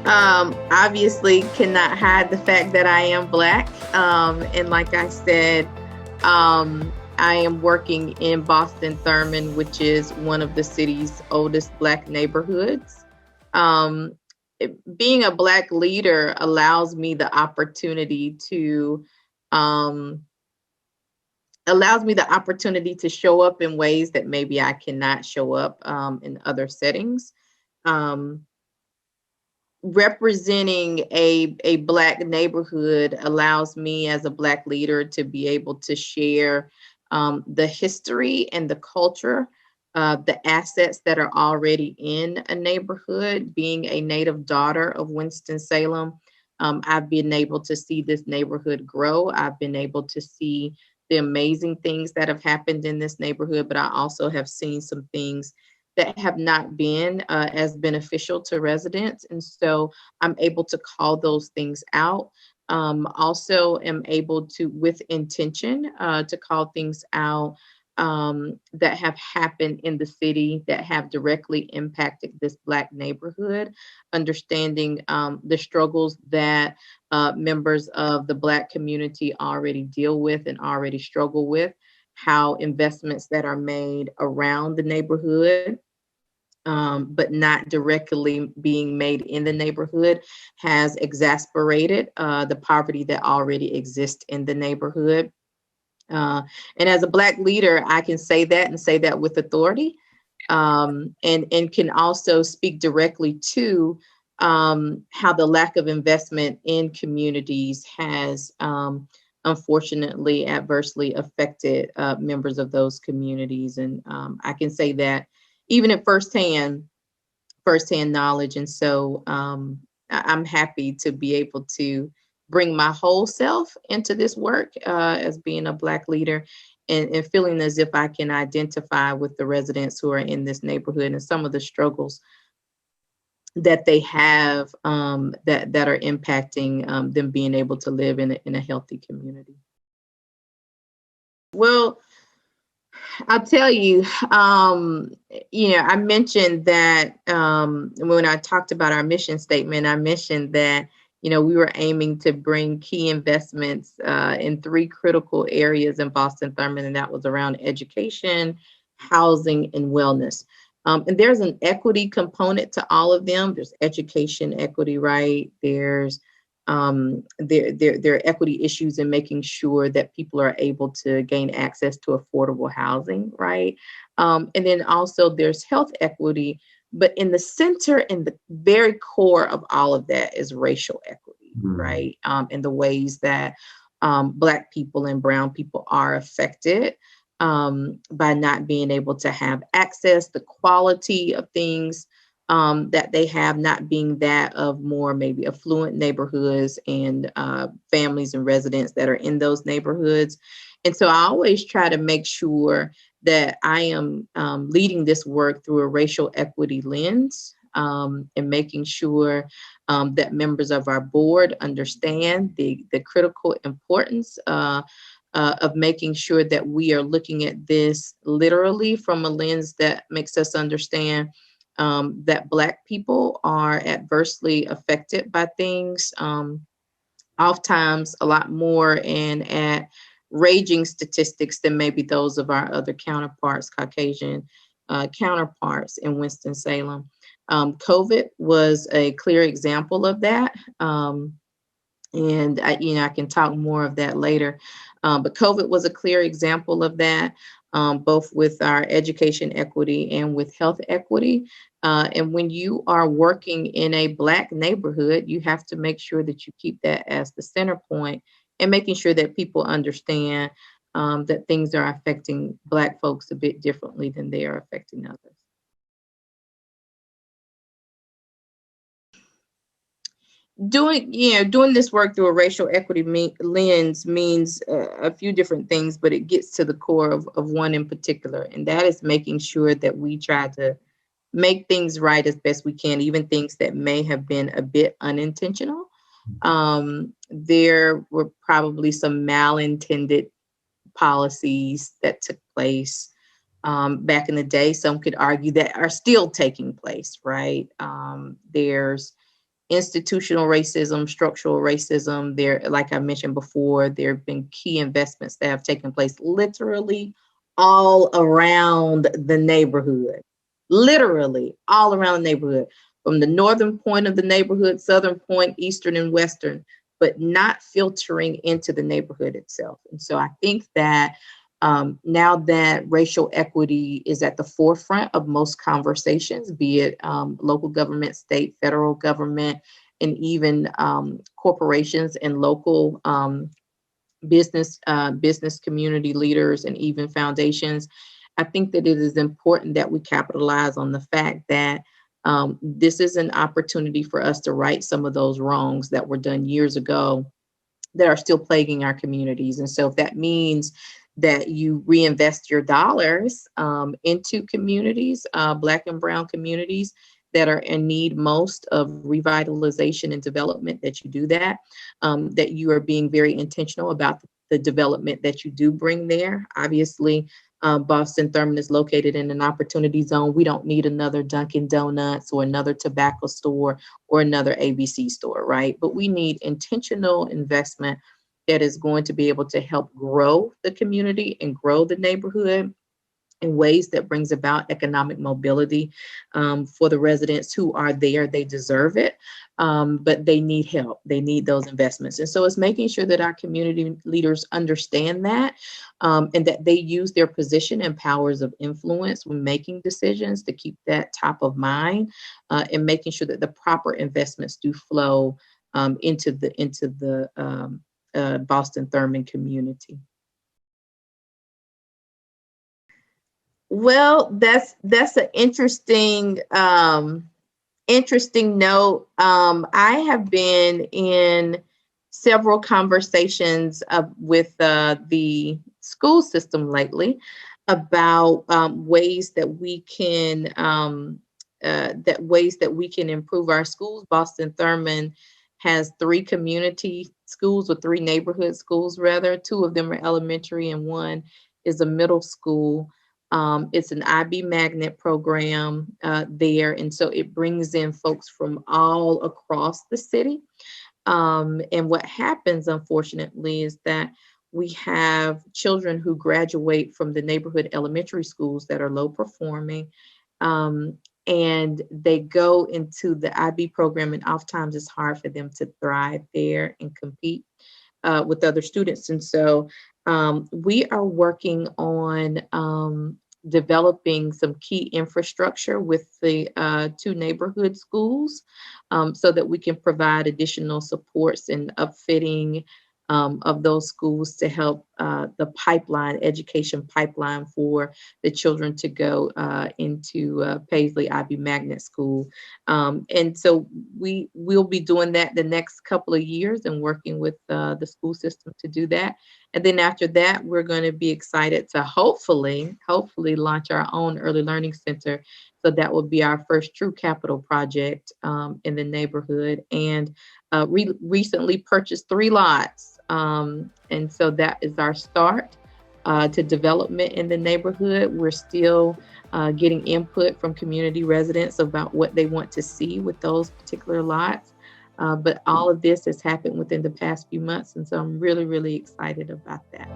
Obviously cannot hide the fact that I am Black. And like I said, I am working in Boston-Thurmond, which is one of the city's oldest Black neighborhoods. Um, Being a Black leader um, allows me the opportunity to show up in ways that maybe I cannot show up in other settings. Um, Representing a Black neighborhood allows me as a Black leader to be able to share the history and the culture, the assets that are already in a neighborhood. Being a native daughter of Winston Salem, I've been able to see this neighborhood grow. I've been able to see the amazing things that have happened in this neighborhood, but I also have seen some things that have not been as beneficial to residents. And so I'm able to call those things out. Also am able to, with intention, to call things out that have happened in the city that have directly impacted this Black neighborhood, understanding the struggles that members of the Black community already deal with and already struggle with, how investments that are made around the neighborhood, but not directly being made in the neighborhood, has exacerbated the poverty that already exists in the neighborhood. And as a Black leader, I can say that and say that with authority, and can also speak directly to how the lack of investment in communities has unfortunately adversely affected members of those communities. And I can say that even at firsthand knowledge. And so I'm happy to be able to bring my whole self into this work as being a Black leader, and feeling as if I can identify with the residents who are in this neighborhood and some of the struggles that they have that are impacting them being able to live in a healthy community. Well, I'll tell you, I mentioned that when I talked about our mission statement, I mentioned that, we were aiming to bring key investments in three critical areas in Boston-Thurmond, and that was around education, housing, and wellness. And there's an equity component to all of them. There's education equity, right? There are equity issues in making sure that people are able to gain access to affordable housing, right? And then also there's health equity, but in the center and the very core of all of that is racial equity, right? In the ways that Black people and Brown people are affected by not being able to have access, the quality of things that they have not being that of more maybe affluent neighborhoods and families and residents that are in those neighborhoods. And so I always try to make sure that I am leading this work through a racial equity lens, and making sure that members of our board understand the critical importance of making sure that we are looking at this literally from a lens that makes us understand that Black people are adversely affected by things, oftentimes a lot more and at raging statistics than maybe those of our other counterparts, Caucasian counterparts in Winston-Salem. COVID was a clear example of that. And I can talk more of that later. But COVID was a clear example of that, both with our education equity and with health equity. And when you are working in a Black neighborhood, you have to make sure that you keep that as the center point, and making sure that people understand that things are affecting Black folks a bit differently than they are affecting others. Doing this work through a racial equity lens means a few different things, but it gets to the core of one in particular, and that is making sure that we try to make things right as best we can, even things that may have been a bit unintentional. There were probably some malintended policies that took place back in the day. Some could argue that are still taking place, right? There's institutional racism, structural racism. There, like I mentioned before, there have been key investments that have taken place literally all around the neighborhood, literally all around the neighborhood, from the northern point of the neighborhood, southern point, eastern and western, but not filtering into the neighborhood itself. And so I think that now that racial equity is at the forefront of most conversations, be it local government, state, federal government, and even corporations and local business community leaders and even foundations, I think that it is important that we capitalize on the fact that this is an opportunity for us to right some of those wrongs that were done years ago that are still plaguing our communities. And so if that means that you reinvest your dollars into communities, Black and Brown communities that are in need most of revitalization and development, that you do that, that you are being very intentional about the development that you do bring there. Obviously, Boston-Thurmond is located in an opportunity zone. We don't need another Dunkin' Donuts or another tobacco store or another ABC store, right? But we need intentional investment that is going to be able to help grow the community and grow the neighborhood in ways that brings about economic mobility for the residents who are there. They deserve it, but they need help. They need those investments. And so it's making sure that our community leaders understand that and that they use their position and powers of influence when making decisions to keep that top of mind and making sure that the proper investments do flow into the Boston-Thurmond community. Well, that's an interesting note. I have been in several conversations with the school system lately about ways that we can improve our schools. Boston-Thurmond has 3 community schools, or 3 neighborhood schools rather. 2 of them are elementary and 1 is a middle school. It's an IB magnet program there, and so it brings in folks from all across the city. And what happens, unfortunately, is that we have children who graduate from the neighborhood elementary schools that are low performing, and they go into the IB program, and oftentimes it's hard for them to thrive there and compete with other students. And so we are working on developing some key infrastructure with the 2 neighborhood schools so that we can provide additional supports and upfitting of those schools to help the education pipeline for the children to go into Paisley IB Magnet School. And so we will be doing that the next couple of years and working with the school system to do that. And then after that, we're going to be excited to hopefully launch our own early learning center. So that will be our first true capital project in the neighborhood. And recently purchased 3 lots. And so that is our start to development in the neighborhood. We're still getting input from community residents about what they want to see with those particular lots. But all of this has happened within the past few months. And so I'm really, really excited about that.